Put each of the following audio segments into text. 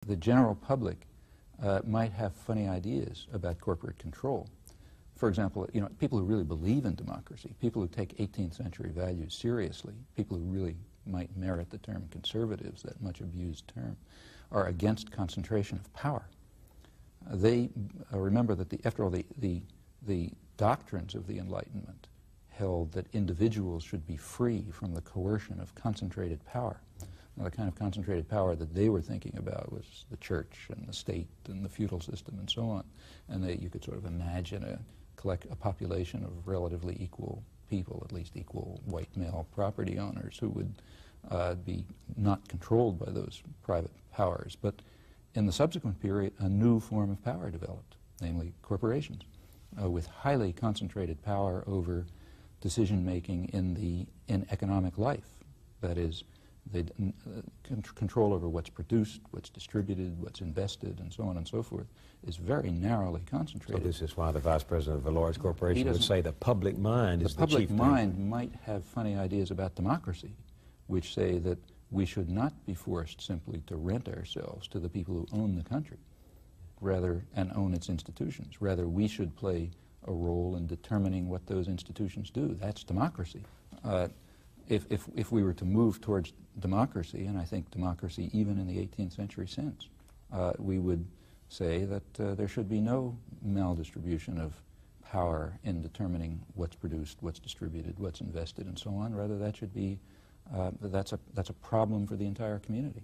The general public might have funny ideas about corporate control. For example, people who really believe in democracy, people who take 18th century values seriously, people who really might merit the term conservatives, that much abused term, are against concentration of power. They remember that, after all, the doctrines of the Enlightenment held that individuals should be free from the coercion of concentrated power. Now, the kind of concentrated power that they were thinking about was the church and the state and the feudal system and so on. And you could sort of imagine a population of relatively equal people, at least equal white male property owners, who would be not controlled by those private powers. But in the subsequent period, a new form of power developed, namely corporations, with highly concentrated power over decision-making in economic life. That is, they control over what's produced, what's distributed, what's invested, and so on and so forth, is very narrowly concentrated. So this is why the vice president of a large corporation would say the public mind is the chief thing. The public mind might have funny ideas about democracy, which say that we should not be forced simply to rent ourselves to the people who own the country, and own its institutions. Rather, we should play a role in determining what those institutions do. That's democracy. If we were to move towards democracy, and I think democracy even in the 18th century sense, we would say that there should be no maldistribution of power in determining what's produced, what's distributed, what's invested, and so on. Rather, that should be that's a problem for the entire community.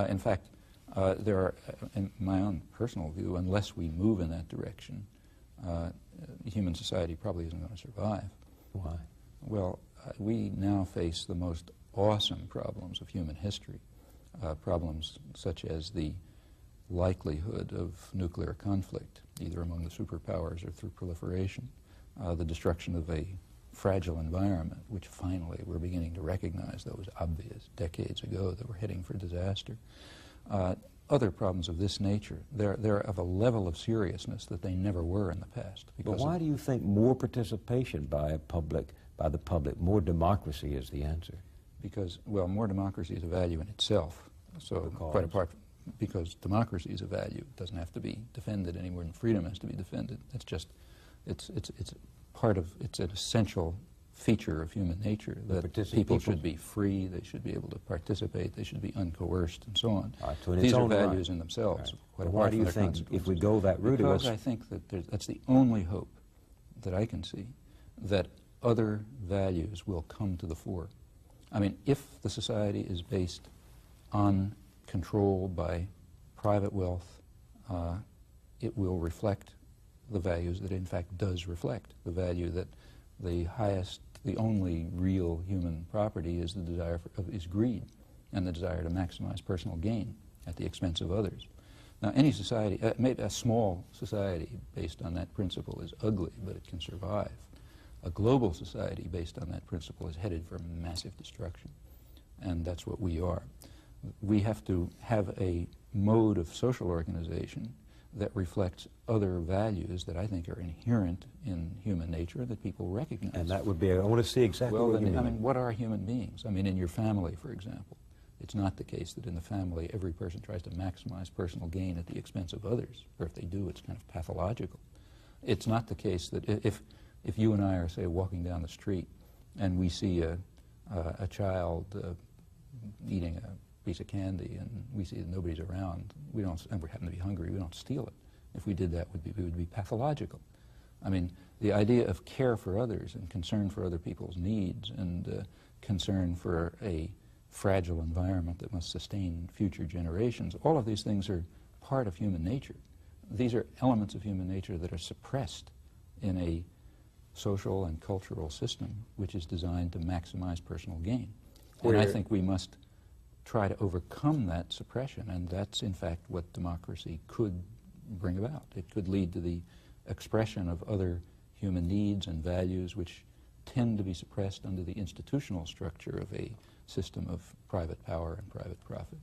In fact, there are, in my own personal view, unless we move in that direction, human society probably isn't going to survive. Why? Well, we now face the most awesome problems of human history, problems such as the likelihood of nuclear conflict, either among the superpowers or through proliferation, the destruction of a fragile environment, which finally we're beginning to recognize that was obvious decades ago that we're heading for disaster. Other problems of this nature, they're of a level of seriousness that they never were in the past. But why do you think more participation by the public, more democracy is the answer? Because, well, more democracy is a value in itself. So quite apart from, because democracy is a value, it doesn't have to be defended any more than freedom has to be defended. That's just, it's an essential feature of human nature that people should be free, they should be able to participate, they should be uncoerced, and so on. Right, so these are values in themselves. Right. Why do you think, if we go that route? Because I think that that's the only hope that I can see, that other values will come to the fore. I mean, if the society is based on control by private wealth, it will reflect the values that it in fact does reflect, the value that the only real human property is the desire is greed, and the desire to maximize personal gain at the expense of others. Now, any society, maybe a small society based on that principle is ugly, but it can survive. A global society based on that principle is headed for massive destruction, and that's what we are. We have to have a mode of social organization that reflects other values that I think are inherent in human nature that people recognize. And that would be, I want to see exactly what you mean. I mean, what are human beings? I mean, in your family, for example, it's not the case that in the family every person tries to maximize personal gain at the expense of others, or if they do, it's kind of pathological. It's not the case that if you and I are, say, walking down the street and we see a child eating a piece of candy and we see that nobody's around, and we happen to be hungry, we don't steal it. If we did that, we would be pathological. I mean, the idea of care for others and concern for other people's needs and concern for a fragile environment that must sustain future generations, all of these things are part of human nature. These are elements of human nature that are suppressed in a social and cultural system which is designed to maximize personal gain. And I think we must try to overcome that suppression, and that's in fact what democracy could bring about. It could lead to the expression of other human needs and values which tend to be suppressed under the institutional structure of a system of private power and private profit.